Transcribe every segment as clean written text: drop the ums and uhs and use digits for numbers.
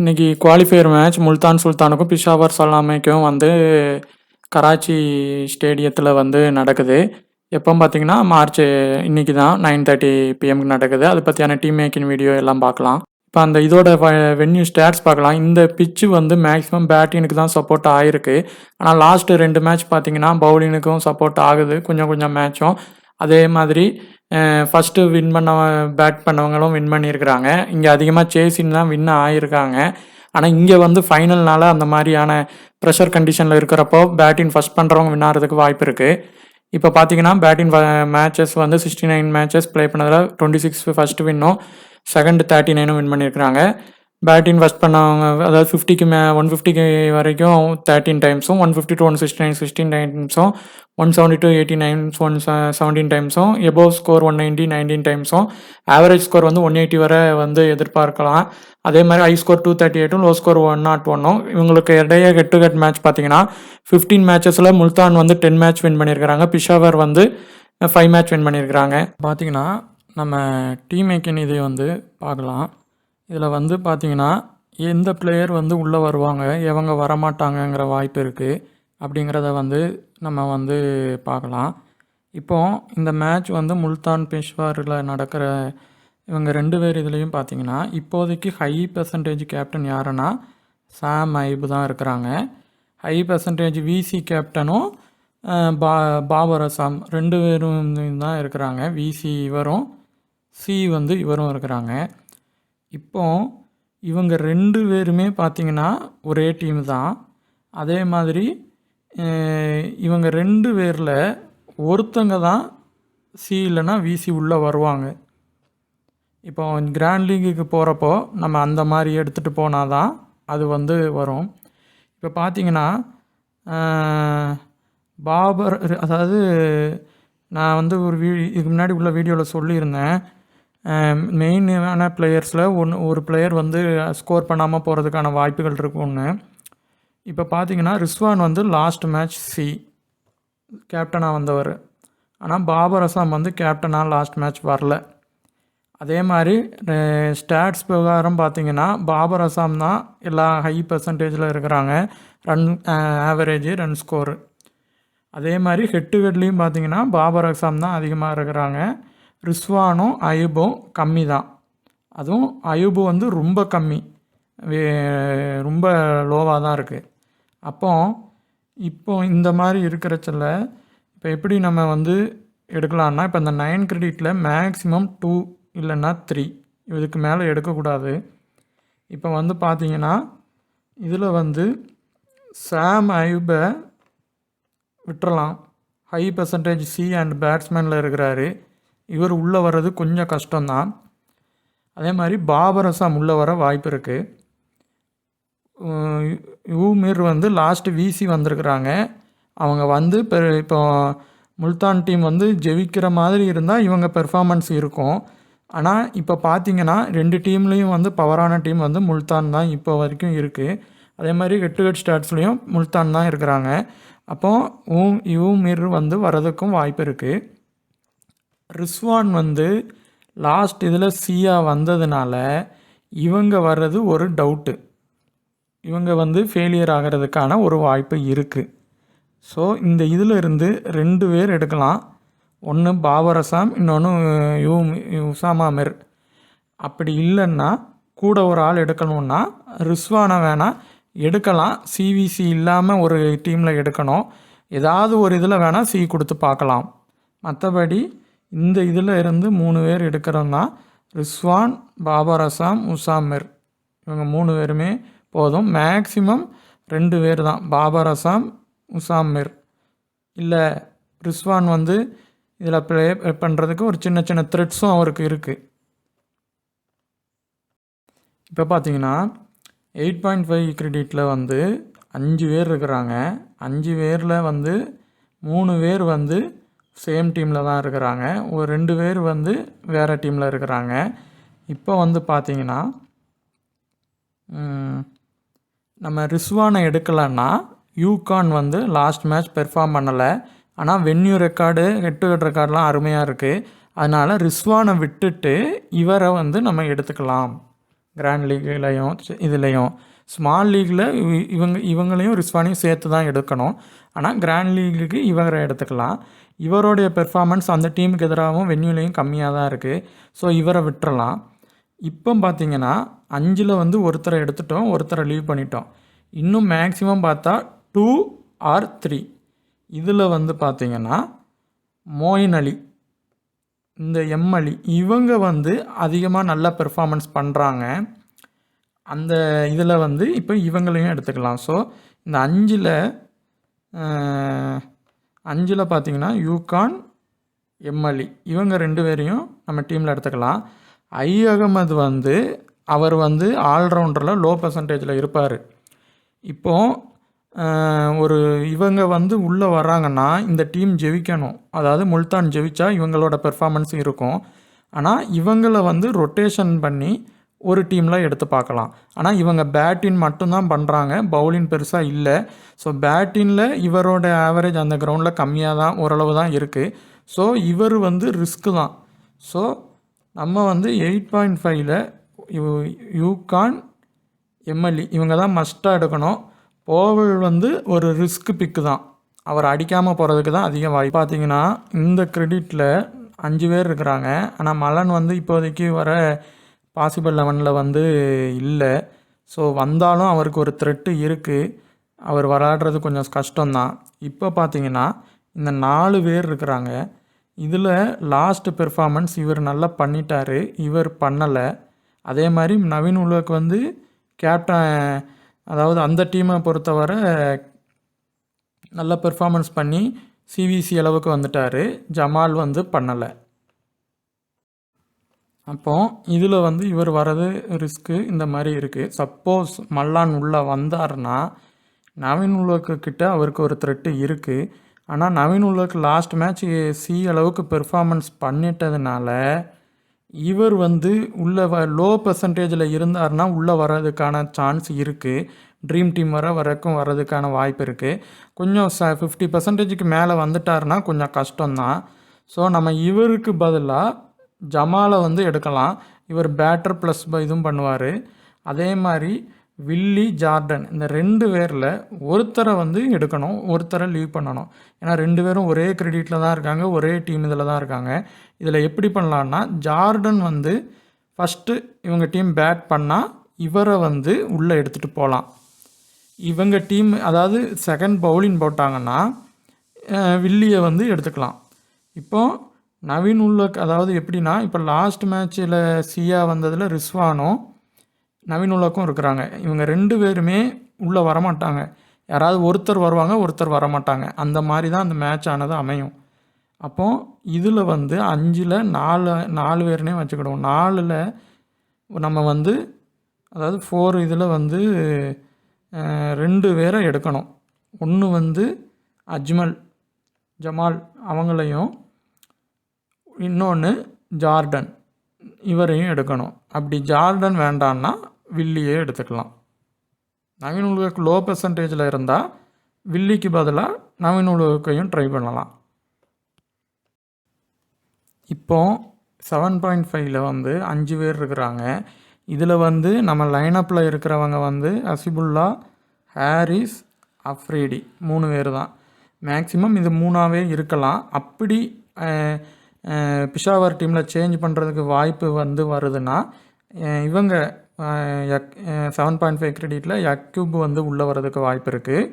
இன்னைக்கு qualifier match Multan சுல்தானுக்கும் பிஷாவர் சலாமைக்கும் வந்து கராச்சி ஸ்டேடியத்தில் வந்து நடக்குது. எப்போ பார்த்தீங்கன்னா மார்ச் இன்னைக்கு தான் 9:30 பிஎம்க்கு நடக்குது. அதை பற்றியான டீம் மேக்கிங் வீடியோ எல்லாம் பார்க்கலாம். இப்போ அந்த இதோட வென்யூ ஸ்டாட்ஸ் பார்க்கலாம். இந்த பிச்சு வந்து மேக்ஸிமம் பேட்டிங்னுக்கு தான் சப்போர்ட் ஆகிருக்கு. ஆனால் லாஸ்ட்டு 2 மேட்ச் பார்த்தீங்கன்னா பவுலிங்குக்கும் சப்போர்ட் ஆகுது கொஞ்சம் மேட்சும். அதே மாதிரி ஃபஸ்ட்டு வின் பண்ண பேட் பண்ணவங்களும் வின் பண்ணியிருக்கிறாங்க. இங்கே அதிகமாக சேசிங் தான் வின் ஆகியிருக்காங்க. ஆனால் இங்கே வந்து ஃபைனல்னால அந்த மாதிரியான ப்ரெஷர் கண்டிஷனில் இருக்கிறப்போ பேட்டிங் ஃபஸ்ட் பண்ணுறவங்க வின் ஆகிறதுக்கு வாய்ப்பு இருக்குது. இப்போ பார்த்தீங்கன்னா பேட்டிங் மேட்சஸ் வந்து 69 மேட்சஸ் ப்ளே பண்ணதில் 26 ஃபஸ்ட்டு வின்னும் செகண்ட் 39 வின் பண்ணியிருக்கிறாங்க. பேட்டிங் ஃபஸ்ட் பண்ணவங்க அதாவது 50க்கு 150க்கு வரைக்கும் 13 டைம்ஸும் 150 to 169 16 டைம்ஸும் 170 to 80 டைம்ஸ் 17 டைம்ஸும் எபோவ் ஸ்கோர் 190 19 டைம்ஸும் ஆவரேஜ் ஸ்கோர் வந்து 180 வரை வந்து எதிர்பார்க்கலாம். அதே மாதிரி ஹை ஸ்கோர் 238 லோ ஸ்கோர் 101. இவங்களுக்கு இடையே ஹெட் டு ஹெட் மேட்ச் பார்த்தீங்கன்னா 15 மேட்சஸில் முல்தான் வந்து 10 மேட்ச் வின் பண்ணியிருக்கிறாங்க. பிஷாவர் வந்து 5 மேட்ச் வின் பண்ணியிருக்கிறாங்க. பார்த்தீங்கன்னா நம்ம டீம் மேக்கிங் இதை வந்து பார்க்கலாம். இதில் வந்து பார்த்திங்கன்னா எந்த பிளேயர் வந்து உள்ளே வருவாங்க, எவங்க வரமாட்டாங்கங்கிற வாய்ப்பு இருக்குது அப்படிங்கிறத வந்து நம்ம வந்து பார்க்கலாம். இப்போது இந்த மேட்ச் வந்து முல்தான் பெஷ்வாரில் நடக்கிற இவங்க 2 பேர் இதுலேயும் பார்த்திங்கன்னா இப்போதைக்கு ஹை பெர்சன்டேஜ் கேப்டன் யாருன்னா சாம் ஐபு தான் இருக்கிறாங்க. ஹை பெர்சன்டேஜ் விசி கேப்டனும் பாபர் அசாம் 2 பேரும் தான் இருக்கிறாங்க. விசி இவரும் சி வந்து இவரும் இருக்கிறாங்க. இப்போ இவங்க 2 பேருமே பார்த்திங்கன்னா ஒரே டீம் தான். அதே மாதிரி இவங்க 2 பேரில் ஒருத்தங்க தான் சி இல்லைன்னா விசி உள்ளே வருவாங்க. இப்போ கிராண்ட் லீக்குக்கு போகிறப்போ நம்ம அந்த மாதிரி எடுத்துகிட்டு போனால் தான் அது வந்து வரும். இப்போ பார்த்திங்கன்னா பாபர் அதாவது நான் வந்து இதுக்கு முன்னாடி உள்ள வீடியோவில் சொல்லியிருந்தேன். மெயினான பிளேயர்ஸில் ஒரு பிளேயர் வந்து ஸ்கோர் பண்ணாமல் போகிறதுக்கான வாய்ப்புகள் இருக்குன்னு. இப்போ பார்த்தீங்கன்னா ரிஸ்வான் வந்து லாஸ்ட் மேட்ச் சி கேப்டனாக வந்தவர். ஆனால் பாபர் அசாம் வந்து கேப்டனாக லாஸ்ட் மேட்ச் வரல. அதே மாதிரி ஸ்டாட்ஸ் பிரகாரம் பார்த்திங்கன்னா பாபர் அசாம் தான் எல்லா ஹை பெர்சன்டேஜில் இருக்கிறாங்க. Run average run score. அதே மாதிரி ஹெட் டு ஹெட்லேயும் பார்த்திங்கன்னா பாபர் அசாம் தான் அதிகமாக இருக்கிறாங்க. ரிஸ்வானும் அயூபும் கம்மி தான். அதுவும் அயூபு வந்து ரொம்ப கம்மி, ரொம்ப லோவாக தான் இருக்குது. இப்போ இந்த மாதிரி இருக்கிறச்சல இப்போ எப்படி நம்ம வந்து எடுக்கலான்னா இப்போ இந்த 9 கிரெடிட்டில் மேக்ஸிமம் 2 இல்லைன்னா 3 இதுக்கு மேலே எடுக்கக்கூடாது. இப்போ வந்து பார்த்திங்கன்னா இதில் வந்து சாம் அயூபை விட்டுறலாம். ஹை பெர்சன்டேஜ் சி அண்ட் பேட்ஸ்மேனில் இருக்கிறாரு. இவர் உள்ளே வர்றது கொஞ்சம் கஷ்டம்தான். அதே மாதிரி பாபர் அசாம் உள்ளே வர வாய்ப்பு இருக்குது. யூமிர் வந்து லாஸ்ட்டு விசி வந்திருக்கிறாங்க. அவங்க வந்து இப்போ முல்தான் டீம் வந்து ஜெயிக்கிற மாதிரி இருந்தால் இவங்க பெர்ஃபார்மன்ஸ் இருக்கும். ஆனால் இப்போ பார்த்திங்கன்னா 2 டீம்லேயும் வந்து பவரான டீம் வந்து முல்தான் தான் இப்போ வரைக்கும் இருக்குது. அதே மாதிரி ஹெட் டு ஹெட் ஸ்டாட்ஸ்லேயும் முல்தான் தான் இருக்கிறாங்க. அப்போது யூமிர் வந்து வர்றதுக்கும் வாய்ப்பு இருக்குது. ரிஸ்வான் வந்து லாஸ்ட் இதில் சியாக வந்ததுனால இவங்க வர்றது ஒரு டவுட்டு. இவங்க வந்து ஃபெயிலியர் ஆகிறதுக்கான ஒரு வாய்ப்பு இருக்குது. ஸோ இந்த இதில் இருந்து 2 பேர் எடுக்கலாம். ஒன்று பாபர் அசாம், இன்னொன்று உசாமா மிர். அப்படி இல்லைன்னா கூட ஒரு ஆள் எடுக்கணுன்னா ரிஸ்வானை வேணால் எடுக்கலாம். சிவிசி இல்லாமல் ஒரு டீமில் எடுக்கணும். ஏதாவது ஒரு இதில் வேணால் சி கொடுத்து பார்க்கலாம். மற்றபடி இந்த இதில் இருந்து 3 பேர் எடுக்கிறோன்னா ரிஸ்வான், பாபர் அசாம், உசாமிர் இவங்க 3 பேருமே போதும். மேக்ஸிமம் 2 பேர் தான், பாபர் அசாம், உசாமிர். இல்லை ரிஸ்வான் வந்து இதில் ப்ளே பண்ணுறதுக்கு ஒரு சின்ன சின்ன த்ரெட்ஸும் அவருக்கு இருக்குது. இப்போ பார்த்தீங்கன்னா 8.5 கிரெடிட்டில் வந்து 5 பேர் இருக்கிறாங்க. 5 பேரில் வந்து 3 பேர் வந்து சேம் டீமில் தான் இருக்கிறாங்க. ஒரு 2 பேர் வந்து வேறு டீமில் இருக்கிறாங்க. இப்போ வந்து பார்த்திங்கன்னா நம்ம ரிஸ்வானை எடுக்கலைன்னா யூகான் வந்து லாஸ்ட் மேட்ச் பெர்ஃபார்ம் பண்ணலை. ஆனால் venue record head to head ரெக்கார்டெலாம் அருமையாக இருக்குது. அதனால் ரிஸ்வானை விட்டுட்டு இவரை வந்து நம்ம எடுத்துக்கலாம். கிராண்ட் லீக்லையும் இதுலேயும். ஸ்மால் லீக்கில் இவங்களையும் ரிஸ்வானையும் சேர்த்து தான் எடுக்கணும். ஆனால் கிராண்ட் லீக்குக்கு இவரை எடுத்துக்கலாம். இவருடைய பெர்ஃபார்மன்ஸ் அந்த டீமுக்கு எதிராகவும் வென்யூலையும் கம்மியாக தான் இருக்குது. ஸோ இவரை விட்டுறலாம். இப்போ பார்த்தீங்கன்னா 5 வந்து ஒருத்தரை எடுத்துட்டோம், ஒருத்தரை லீவ் பண்ணிட்டோம். இன்னும் மேக்ஸிமம் பார்த்தா 2 or 3. இதில் வந்து பார்த்தீங்கன்னா மோயின் அலி, இந்த அலி, இவங்க வந்து அதிகமாக நல்லா பெர்ஃபார்மன்ஸ் பண்ணுறாங்க. அந்த இதில் வந்து இப்போ இவங்களையும் எடுத்துக்கலாம். ஸோ இந்த 5ல் பார்த்தீங்கன்னா யூகான், அலி, இவங்க 2 பேரையும் நம்ம டீமில் எடுத்துக்கலாம். அகமது வந்து அவர் வந்து ஆல்ரவுண்டரில் லோ பர்சன்டேஜில் இருப்பார். இப்போது இவங்க வந்து உள்ளே வராங்கன்னா இந்த டீம் ஜெயிக்கணும். அதாவது முல்தான் ஜெயிச்சா இவங்களோட பெர்ஃபார்மன்ஸ் இருக்கும். ஆனால் இவங்களை வந்து ரொட்டேஷன் பண்ணி ஒரு டீமில் எடுத்து பார்க்கலாம். ஆனால் இவங்க பேட்டின் மட்டும்தான் பண்ணுறாங்க, பவுலிங் பெருசாக இல்லை. ஸோ பேட்டினில் இவரோட ஆவரேஜ் அந்த கிரவுண்டில் கம்மியாக தான், ஓரளவு தான் இருக்குது. ஸோ இவர் வந்து ரிஸ்க்கு தான். ஸோ நம்ம வந்து 8.5ல் யூகான், அலி இவங்க தான் மஸ்ட்டாக எடுக்கணும். போவல் வந்து ஒரு ரிஸ்க் பிக்கு தான், அவர் அடிக்காமல் போகிறதுக்கு தான் அதிகம் வாய்ப்பு. பார்த்தீங்கன்னா இந்த கிரெடிட்டில் 5 பேர் இருக்கிறாங்க. ஆனால் மலன் வந்து இப்போதைக்கு வர பாசிபிள் 11ல் வந்து இல்லை. ஸோ வந்தாலும் அவருக்கு ஒரு த்ரெட்டு இருக்குது, அவர் விளையாடுறது கொஞ்சம் கஷ்டம்தான். இப்போ பார்த்தீங்கன்னா இந்த 4 பேர் இருக்கிறாங்க. இதில் லாஸ்ட் பெர்ஃபார்மன்ஸ் இவர் நல்லா பண்ணிட்டார், இவர் பண்ணலை. அதே மாதிரி நவீன் உலக் வந்து கேப்டன், அதாவது அந்த டீமை பொறுத்தவரை நல்ல பெர்ஃபார்மன்ஸ் பண்ணி சிவிசி அளவுக்கு வந்துட்டார். ஜமால் வந்து பண்ணலை. அப்போது இதில் வந்து இவர் வர்றது ரிஸ்க்கு இந்த மாதிரி இருக்குது. சப்போஸ் மல்லான் உள்ளே வந்தார்னா நவீன் உலக்கிட்ட அவருக்கு ஒரு த்ரெட்டு இருக்குது. ஆனால் நவீன் உலக் லாஸ்ட் மேட்ச் சி அளவுக்கு பெர்ஃபார்மன்ஸ் பண்ணிட்டதுனால இவர் வந்து உள்ளே லோ பர்சன்டேஜில் இருந்தார்னா உள்ளே வர்றதுக்கான சான்ஸ் இருக்குது. ட்ரீம் டீம் வரைக்கும் வர்றதுக்கான வாய்ப்பு இருக்குது. கொஞ்சம் 50% மேலே வந்துட்டார்னா கொஞ்சம் கஷ்டம்தான். ஸோ நம்ம இவருக்கு பதிலாக ஜமாலை வந்து எடுக்கலாம். இவர் பேட்டர் ப்ளஸ் இதுவும் பண்ணுவார். அதே மாதிரி வில்லி, ஜார்டன் இந்த 2 பேரில் ஒருத்தரை வந்து எடுக்கணும், ஒருத்தரை லீவ் பண்ணணும். ஏன்னா 2 பேரும் ஒரே கிரெடிட்டில் தான் இருக்காங்க, ஒரே டீம் இதில் தான் இருக்காங்க. இதில் எப்படி பண்ணலான்னா ஜார்டன் வந்து ஃபஸ்ட்டு இவங்க டீம் பேட் பண்ணால் இவரை வந்து உள்ளே எடுத்துகிட்டு போகலாம். இவங்க டீம் அதாவது செகண்ட் பவுலிங் போட்டாங்கன்னா வில்லியை வந்து எடுத்துக்கலாம். இப்போது நவீன் உலக் அதாவது எப்படின்னா இப்போ லாஸ்ட் மேட்ச்சில் சியா வந்ததில் ரிஸ்வானும் நவீன் உலக்கும் இருக்கிறாங்க. இவங்க 2 பேருமே உள்ளே வரமாட்டாங்க. யாராவது ஒருத்தர் வருவாங்க, ஒருத்தர் வரமாட்டாங்க. அந்த மாதிரி தான் அந்த மேட்ச் ஆனது அமையும். அப்போது இதில் வந்து 5ல் 4 பேருனே வச்சுக்கிடுவோம். 4ல் நம்ம வந்து அதாவது 4 இதில் வந்து 2 பேரை எடுக்கணும். ஒன்று வந்து ஜமால் அவங்களையும், இன்னொன்று ஜார்டன் இவரையும் எடுக்கணும். அப்படி ஜார்டன் வேண்டான்னா வில்லியே எடுத்துக்கலாம். நவீன் உலக் லோ பர்சன்டேஜில் இருந்தால் வில்லிக்கு பதிலாக நவீன் உலகையும் ட்ரை பண்ணலாம். இப்போது 7.5ல் வந்து 5 பேர் இருக்கிறாங்க. இதில் வந்து நம்ம லைனப்பில் இருக்கிறவங்க வந்து அசிபுல்லா, ஹாரிஸ், அஃப்ரீடி 3 பேர் தான். மேக்ஸிமம் இது 3ஆகவே இருக்கலாம். அப்படி பிஷாவர் டீமில் சேஞ்ச் பண்ணுறதுக்கு வாய்ப்பு வந்து வருதுன்னா இவங்க 7.5 கிரெடிட்டில் யக்யூப் வந்து உள்ளே வர்றதுக்கு வாய்ப்பு இருக்குது.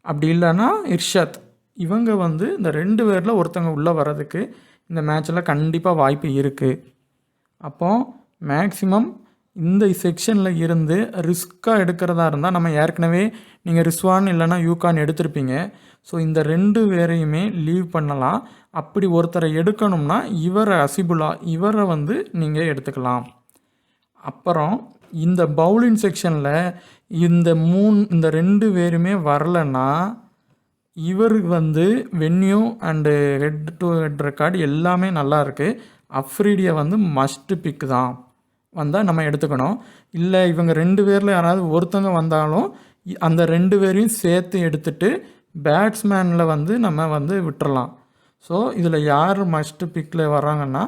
அப்படி இல்லைன்னா இர்ஷத், இவங்க வந்து இந்த 2 பேரில் ஒருத்தவங்க உள்ளே வர்றதுக்கு இந்த மேட்ச்சில் கண்டிப்பாக வாய்ப்பு இருக்குது. அப்போது மேக்ஸிமம் இந்த செக்ஷனில் இருந்து ரிஸ்க்காக எடுக்கிறதா இருந்தால் நம்ம ஏற்கனவே நீங்கள் ரிஸ்வான் இல்லைனா யூகான் எடுத்திருப்பீங்க. ஸோ இந்த 2 பேரையுமே லீவ் பண்ணலாம். அப்படி ஒருத்தரை எடுக்கணும்னா அசிபுல்லா இவரை வந்து நீங்கள் எடுத்துக்கலாம். அப்புறம் இந்த பவுலிங் செக்ஷனில் இந்த 2 பேருமே வரலைன்னா இவருக்கு வந்து venue and head to head record எல்லாமே நல்லா இருக்குது. அஃப்ரீடியை வந்து மஸ்ட்டு பிக் தான், வந்தால் நம்ம எடுத்துக்கணும். இல்லை இவங்க 2 பேரில் யாராவது ஒருத்தவங்க வந்தாலும் அந்த 2 பேரையும் சேர்த்து எடுத்துகிட்டு பேட்ஸ்மேனில் வந்து நம்ம வந்து விட்டுறலாம். ஸோ இதில் யார் மஸ்ட்டு பிக்கில் வர்றாங்கன்னா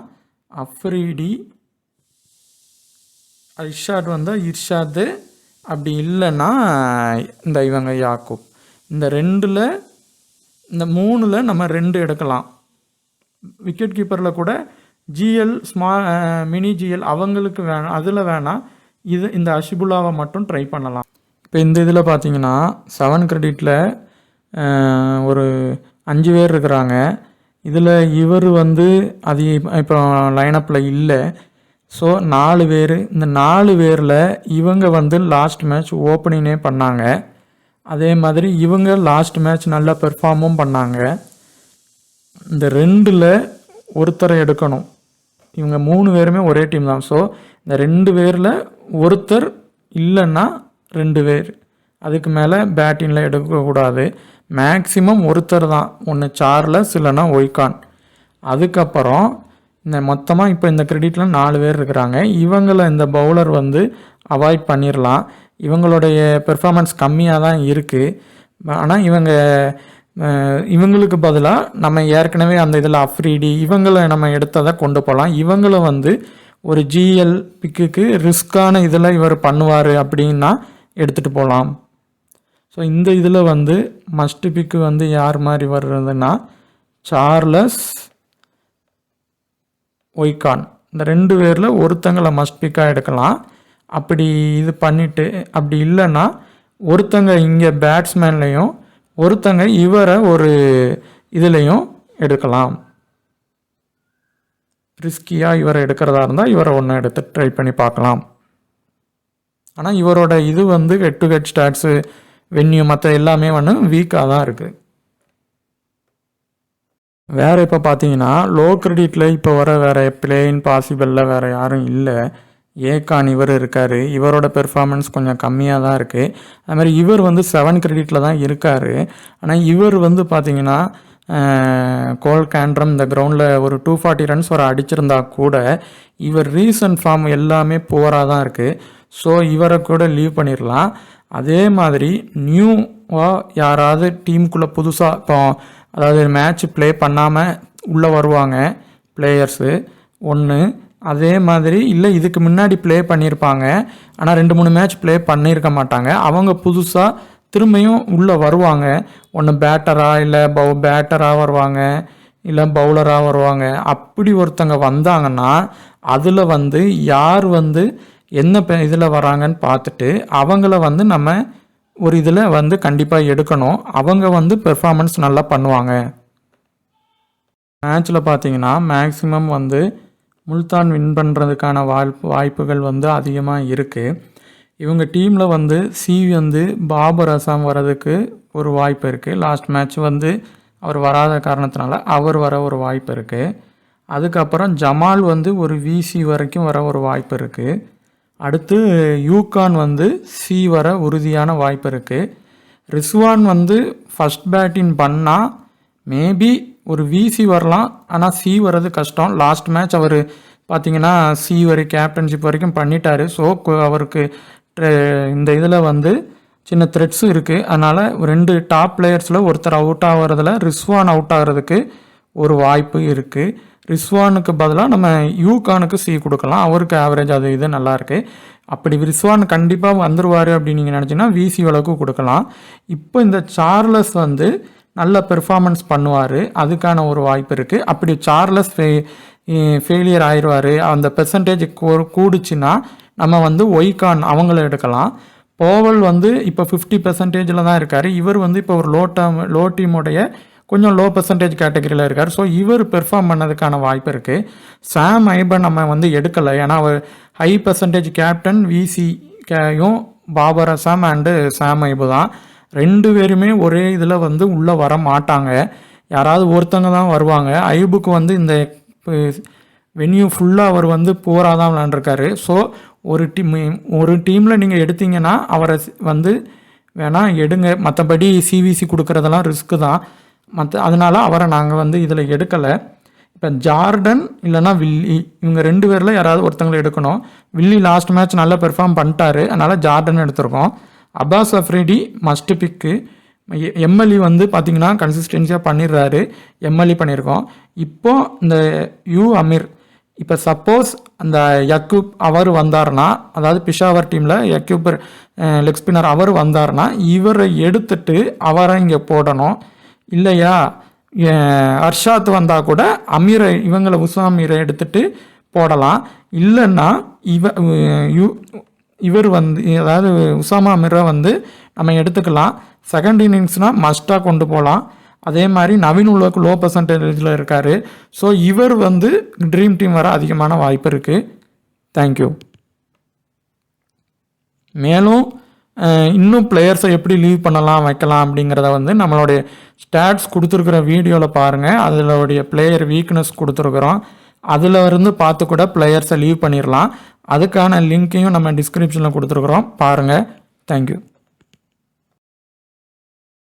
இர்ஷாத் வந்தால் இர்ஷாத், அப்படி இல்லைன்னா இந்த இவங்க யாக்கூப். இந்த 2ல் இந்த 3ல் நம்ம 2 எடுக்கலாம். விக்கெட் கீப்பரில் கூட ஜிஎல் மினி ஜிஎல் அவங்களுக்கு வேணாம், அதில் வேணாம். இந்த அஷிபுல்லாவை மட்டும் ட்ரை பண்ணலாம். இப்போ இந்த இதில் பார்த்தீங்கன்னா 7 கிரெடிட்டில் ஒரு 5 பேர் இருக்கிறாங்க. இதில் இவர் அது இப்போ லைனப்பில் இல்லை. ஸோ 4 பேர். இந்த 4 பேரில் இவங்க லாஸ்ட் மேட்ச் ஓப்பனிங்கே பண்ணாங்க. அதே மாதிரி இவங்க லாஸ்ட் மேட்ச் நல்லா பெர்ஃபார்மும் பண்ணாங்க. இந்த 2ல் ஒருத்தரை எடுக்கணும். இவங்க 3 பேருமே ஒரே டீம் தான். ஸோ இந்த 2 பேரில் ஒருத்தர் இல்லைன்னா 2 பேர், அதுக்கு மேலே பேட்டிங்கில் எடுக்கக்கூடாது. மேக்ஸிமம் ஒருத்தர் தான், ஒன்று சார்லஸ் இல்லைன்னா ஒய்கான். அதுக்கப்புறம் இந்த மொத்தமாக இப்போ இந்த கிரெடிட்டில் 4 பேர் இருக்கிறாங்க. இவங்களை இந்த பவுலர் அவாய்ட் பண்ணிடலாம். இவங்களுடைய பெர்ஃபார்மன்ஸ் கம்மியாக தான் இருக்குது. ஆனால் இவங்களுக்கு பதிலாக நம்ம ஏற்கனவே அந்த இதில் அஃப்ரீடி இவங்களை நம்ம எடுத்ததை கொண்டு போகலாம். இவங்களை ஒரு ஜிஎல் பிக்குக்கு ரிஸ்க்கான இதில் இவர் பண்ணுவார் அப்படின்னா எடுத்துகிட்டு போகலாம். ஸோ இந்த இதில் மஸ்ட் பிக்கு யார் மாதிரி வர்றதுன்னா சார்லஸ், ஒய்கான். இந்த 2 பேரில் ஒருத்தங்களை மஸ்ட் பிக்காக எடுக்கலாம். அப்படி இது பண்ணிவிட்டு அப்படி இல்லைன்னா ஒருத்தங்க இங்கே பேட்ஸ்மேன்லேயும் ஒருத்தங்க இவரை ஒரு இதுலேயும் எடுக்கலாம். ரிஸ்கியாக இவரை எடுக்கிறதா இருந்தால் இவரை ஒன்று எடுத்து ட்ரை பண்ணி பார்க்கலாம். ஆனால் இவரோட இது head to head stats, venue, மற்ற எல்லாமே வீக்காக தான் இருக்குது. வேறு இப்போ பார்த்தீங்கன்னா லோ கிரெடிட்டில் இப்போ வேறு பிளேயின் பாசிபிளில் வேறு யாரும் இல்லை. ஏகான் இவர் இருக்கார். இவரோட பெர்ஃபார்மன்ஸ் கொஞ்சம் கம்மியாக தான் இருக்குது. அதுமாதிரி இவர் 7 கிரெடிட்டில் தான் இருக்கார். ஆனால் இவர் பார்த்தீங்கன்னா கோல் கேண்ட்ரம் இந்த கிரவுண்டில் ஒரு 240 ரன்ஸ் அடிச்சிருந்தா கூட இவர் ரீசன்ட் ஃபார்ம் எல்லாமே புவராக தான் இருக்குது. ஸோ இவரை கூட லீவ் பண்ணிடலாம். அதே மாதிரி நியூவாக யாராவது டீமுக்குள்ளே புதுசாக இப்போ அதாவது மேட்ச் ப்ளே பண்ணாமல் உள்ளே வருவாங்க பிளேயர்ஸு ஒன்று. அதே மாதிரி இல்லை இதுக்கு முன்னாடி ப்ளே பண்ணியிருப்பாங்க, ஆனால் 2-3 மேட்ச் ப்ளே பண்ணியிருக்க மாட்டாங்க. அவங்க புதுசாக திரும்பியும் உள்ளே வருவாங்க. ஒன்று பேட்டராக இல்லை பேட்டராக வருவாங்க, இல்லை பவுலராக வருவாங்க. அப்படி ஒருத்தங்க வந்தாங்கன்னா அதில் யார் என்ன இதில் வராங்கன்னு பார்த்துட்டு அவங்கள நம்ம ஒரு இதில் கண்டிப்பாக எடுக்கணும். அவங்க பெர்ஃபார்மன்ஸ் நல்லா பண்ணுவாங்க. மேட்ச்சில் பார்த்தீங்கன்னா மேக்ஸிமம் முல்தான் வின் பண்ணுறதுக்கான வாய்ப்புகள் அதிகமாக இருக்குது. இவங்க டீமில் சி பாபர் அசாம் வர்றதுக்கு ஒரு வாய்ப்பு இருக்குது. லாஸ்ட் மேட்ச் அவர் வராத காரணத்தினால அவர் வர ஒரு வாய்ப்பு இருக்குது. அதுக்கப்புறம் ஜமால் ஒரு விசி வரைக்கும் வர ஒரு வாய்ப்பு இருக்குது. அடுத்து யூகான் சி வர உறுதியான வாய்ப்பு இருக்குது. ரிஸ்வான் ஃபஸ்ட் பேட்டிங் பண்ணால் மேபி ஒரு விசி வரலாம், ஆனால் சி வர்றது கஷ்டம். லாஸ்ட் மேட்ச் அவர் பார்த்திங்கன்னா சி கேப்டன்ஷிப் வரைக்கும் பண்ணிட்டார். ஸோ அவருக்கு இந்த இதில் சின்ன த்ரெட்ஸும் இருக்குது. அதனால் 2 டாப் பிளேயர்ஸில் ஒருத்தர் அவுட் ஆகிறதுல ரிஸ்வான் அவுட் ஆகிறதுக்கு ஒரு வாய்ப்பு இருக்குது. ரிஸ்வானுக்கு பதிலாக நம்ம யூகானுக்கு சி கொடுக்கலாம். அவருக்கு ஆவரேஜ் அது இது நல்லாயிருக்கு. அப்படி ரிஸ்வான் கண்டிப்பாக வந்துடுவார் அப்படின்னு நீங்கள் நினச்சிங்கன்னா விசி அளவுக்கு கொடுக்கலாம். இப்போ இந்த சார்லஸ் நல்ல பெர்ஃபார்மன்ஸ் பண்ணுவார், அதுக்கான ஒரு வாய்ப்பு இருக்குது. அப்படி சார்லஸ் ஃபெயிலியர் ஆயிடுவார், அந்த பெர்சன்டேஜ் கூடுச்சுன்னா நம்ம ஒய்கான் அவங்கள எடுக்கலாம். போவல் இப்போ 50% தான் இருக்கார். இவர் இப்போ ஒரு லோ டீமுடைய கொஞ்சம் லோ பெர்சன்டேஜ் கேட்டகரியில் இருக்கார். ஸோ இவர் பெர்ஃபார்ம் பண்ணதுக்கான வாய்ப்பு இருக்குது. சாம் ஐபன் நம்ம எடுக்கலை, ஏன்னா அவர் ஹை பெர்சன்டேஜ் கேப்டன் விசியும் பாபர் அசாம் அண்டு சாம் ஐபு தான். 2 பேருமே ஒரே இதில் உள்ளே வர மாட்டாங்க, யாராவது ஒருத்தங்க தான் வருவாங்க. ஐபுக்கு இந்த வென்யூ ஃபுல்லாக அவர் போராக தான் விளாண்டுருக்காரு. ஸோ ஒரு டீமில் நீங்கள் எடுத்தீங்கன்னா அவரை வேணால் எடுங்க, மற்றபடி சிவிசி கொடுக்குறதெல்லாம் ரிஸ்க்கு தான். அதனால் அவரை நாங்கள் இதில் எடுக்கலை. இப்போ ஜார்டன் இல்லைனா வில்லி, இவங்க 2 பேரில் யாராவது ஒருத்தங்களை எடுக்கணும். வில்லி லாஸ்ட் மேட்ச் நல்லா பெர்ஃபார்ம் பண்ணிட்டாரு, அதனால் ஜார்டன் எடுத்திருக்கோம். அப்பாஸ் அஃப்ரிடி மஸ்ட் பிக்கு. எம்எல்இ பார்த்திங்கன்னா கன்சிஸ்டன்சியாக பண்ணிடுறாரு, எம்எல்இ பண்ணியிருக்கோம். இப்போது இந்த அமீர் இப்போ சப்போஸ் அந்த யக்கூப் அவர் வந்தார்னா, அதாவது பிஷாவர் டீமில் யக்கூப் லெக் ஸ்பின்னர் அவர் வந்தார்னா இவரை எடுத்துட்டு அவரை இங்கே போடணும். இல்லையா அர்ஷாத் வந்தால் கூட அமீரை இவங்களை உசாம் அமீரை எடுத்துட்டு போடலாம். இல்லைன்னா இவர் வந்து அதாவது உசாமா அமீரை வந்து நம்ம எடுத்துக்கலாம். செகண்ட் இன்னிங்ஸ்னால் மஸ்ட்டாக கொண்டு போகலாம். அதே மாதிரி நவீன் உலக்கு லோ பர்சன்டேஜில் இருக்கார். ஸோ இவர் வந்து ட்ரீம் டீம் வர அதிகமான வாய்ப்பு இருக்குது. தேங்க்யூ. மேலும் இன்னும் பிளேயர்ஸை எப்படி லீவ் பண்ணலாம் வைக்கலாம் அப்படிங்கிறத வந்து நம்மளுடைய ஸ்டாட்ஸ் கொடுத்துருக்குற வீடியோவில் பாருங்கள். அதில் பிளேயர் வீக்னஸ் கொடுத்துருக்குறோம். அதில் இருந்து பார்த்து கூட பிளேயர்ஸை லீவ் பண்ணிடலாம். அதுக்கான லிங்க்கையும் நம்ம டிஸ்கிரிப்ஷனில் கொடுத்துருக்குறோம், பாருங்கள். தேங்க்யூ.